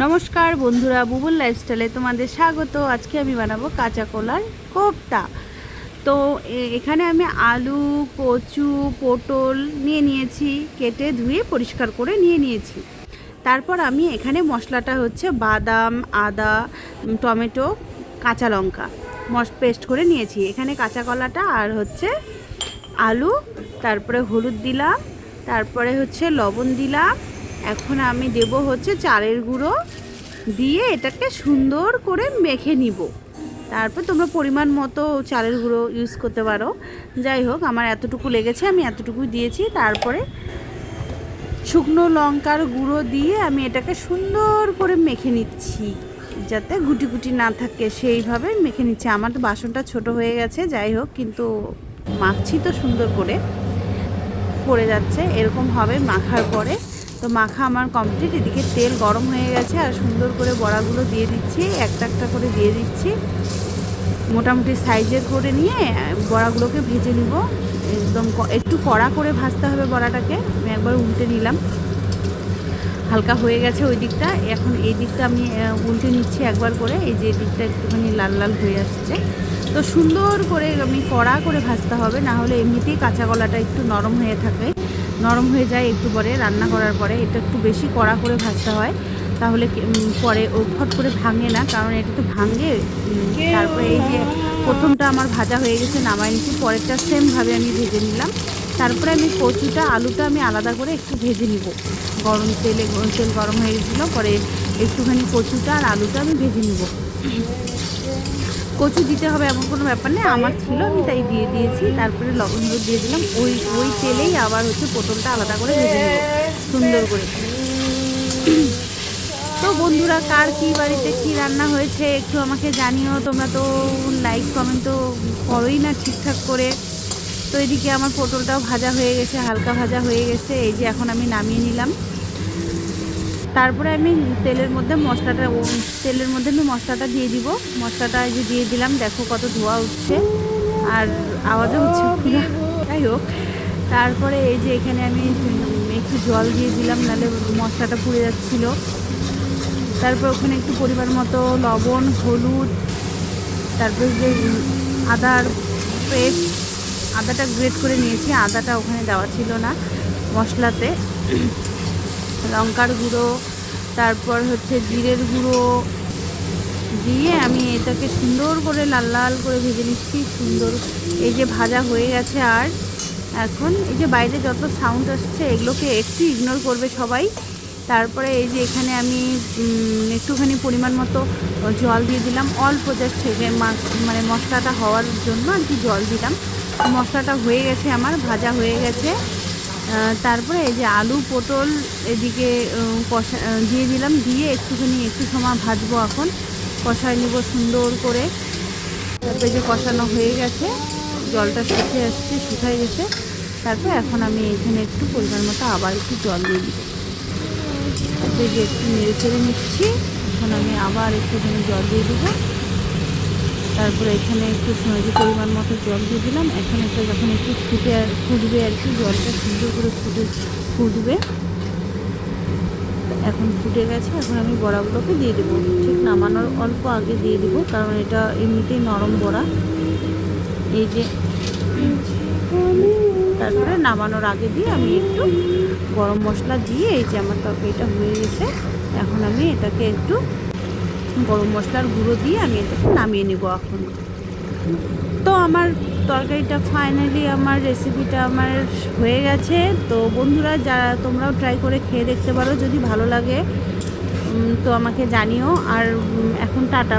নমস্কার বন্ধুরা, বুবুল লাইফস্টাইলে তোমাদের স্বাগত। আজকে আমি বানাবো কাঁচা কলার কোফতা। তো এখানে আমি আলু, কচু, পটল নিয়ে নিয়েছি, কেটে ধুয়ে পরিষ্কার করে নিয়ে নিয়েছি। তারপর আমি এখানে মশলাটা হচ্ছে বাদাম, আদা, টমেটো, কাঁচা লঙ্কা পেস্ট করে নিয়েছি। এখানে কাঁচা কলাটা আর হচ্ছে আলু, তারপরে হলুদ দিলাম, তারপরে হচ্ছে লবণ দিলাম। এখন আমি দেব হচ্ছে চালের গুঁড়ো, দিয়ে এটাকে সুন্দর করে মেখে নিব। তারপর তোমরা পরিমাণ মতো চালের গুঁড়ো ইউজ করতে পারো। যাই হোক, আমার এতটুকু লেগেছে, আমি এতটুকু দিয়েছি। তারপরে শুকনো লঙ্কার গুঁড়ো দিয়ে আমি এটাকে সুন্দর করে মেখে নিচ্ছি, যাতে গুটি গুটি না থাকে, সেইভাবে মেখে নিচ্ছি। আমার তো বাসনটা ছোট হয়ে গেছে, যাই হোক, কিন্তু মাখছি তো সুন্দর করে, পড়ে যাচ্ছে এরকম হবে মাখার পরে। তো মাখা আমার কমপ্লিট। এদিকে তেল গরম হয়ে গেছে, আর সুন্দর করে বড়াগুলো দিয়ে দিচ্ছি, একটা একটা করে দিয়ে দিচ্ছি। মোটামুটি সাইজের করে নিয়ে বড়াগুলোকে ভেজে নিব। একদম একটু কড়া করে ভাজতে হবে বড়াটাকে। আমি একবার উল্টে নিলাম, হালকা হয়ে গেছে ওই দিকটা। এখন এই দিকটা আমি উল্টে নিচ্ছি একবার করে। এই যে দিকটা একটুখানি লাল লাল হয়ে আসছে। তো সুন্দর করে আমি কড়া করে ভাজতে হবে, না হলে এমনিতেই কাঁচা কলাটা একটু নরম হয়ে থাকে, নরম হয়ে যায় একটু পরে রান্না করার পরে। এটা একটু বেশি কড়া করে ভাজতে হয়, তাহলে পরে ও ফট করে ভাঙে না, কারণ এটা তো ভাঙে। তারপরে এই যে প্রথমটা আমার ভাজা হয়ে গেছে, নামাই নিচ্ছি। পরেরটা সেমভাবে আমি ভেজে নিলাম। তারপরে আমি কচুটা, আলুটা আমি আলাদা করে একটু ভেজে নিব। তেল গরম হয়ে গেছিলো, পরে একটুখানি কচুটা আর আলুটা আমি ভেজে নিব। কচু দিতে হবে এমন কোনো ব্যাপার নেই, আমার ছিল, আমি তাই দিয়ে দিয়েছি। তারপরে লবণ হলুদ দিয়ে দিলাম। ওই তেলেই আবার হচ্ছে পটলটা আলাদা করে ভেজে নেব সুন্দর করে। তো বন্ধুরা, কার কী বাড়িতে কী রান্না হয়েছে একটু আমাকে জানিও। তোমরা তো লাইক কমেন্ট তো করোই না ঠিকঠাক করে। তো এদিকে আমার পটলটাও ভাজা হয়ে গেছে, হালকা ভাজা হয়ে গেছে। এই যে এখন আমি নামিয়ে নিলাম। তারপরে আমি তেলের মধ্যে আমি মশলাটা দিয়ে দিব। মশলাটা এই যে দিয়ে দিলাম, দেখো কত ধোয়া উঠছে আর আওয়াজও হচ্ছে পুরো। যাই হোক, তারপরে এই যে এখানে আমি একটু জল দিয়ে দিলাম, নাহলে মশলাটা পুড়ে যাচ্ছিলো। তারপর ওখানে একটু পরিমাণ মতো লবণ, হলুদ, তারপরে যে আদার পেস্ট, আদাটা গ্রেট করে নিয়েছি, আদাটা ওখানে দেওয়া ছিল না মশলাতে। লঙ্কার গুঁড়ো, তারপর হচ্ছে জিরের গুঁড়ো দিয়ে আমি এটাকে সুন্দর করে লাল লাল করে ভেজে নিচ্ছি। সুন্দর এই যে ভাজা হয়ে গেছে। আর এখন এই যে বাইরে যত সাউন্ড আসছে এগুলোকে একটু ইগনোর করবে সবাই। তারপরে এই যে এখানে আমি একটুখানি পরিমাণ মতো জল দিয়ে দিলাম, অল্প জাস্ট মানে মশলাটা হওয়ার জন্য আর কি জল দিলাম। মশলাটা হয়ে গেছে, আমার ভাজা হয়ে গেছে। তারপরে এই যে আলু, পটল এদিকে কষা দিয়ে দিলাম, দিয়ে একটু সময় ভাজবো। এখন কষায় নেব সুন্দর করে। তারপরে যে কষানো হয়ে গেছে, জলটা শুকায় গেছে। তারপর এখন আমি এখানে একটু পরিমাণ মতো আবার একটু জল দিয়ে দিব। তারপরে যে একটু নেড়ে চেড়ে নিচ্ছি। এখন আমি আবার একটুখানি জল দিয়ে দেবো। তারপরে এখানে একটু যে পরিমাণ মতো জল দিয়ে দিলাম। এখন এটা যখন একটু ফুটবে আর কি, জলটা সুন্দর করে ফুটবে। এখন ফুটে গেছে, এখন আমি বড়াগুলোকে দিয়ে দেবো। ঠিক নামানোর অল্প আগে দিয়ে দেবো, কারণ এটা এমনিতেই নরম বড়া। এই যে তারপরে নামানোর আগে দিয়ে আমি একটু গরম মশলা দিয়ে, এই যে আমার তরকারিটা হয়ে গেছে। এখন আমি এটাকে একটু গরম মশলার গুঁড়ো দিয়ে আমি এটাকে নামিয়ে নেব এখন। তো আমার তরকারিটা ফাইনালি, আমার রেসিপিটা আমার হয়ে গেছে। তো বন্ধুরা, যারা তোমরাও ট্রাই করে খেয়ে দেখতে পারো, যদি ভালো লাগে তো আমাকে জানিও। আর এখন টাটা।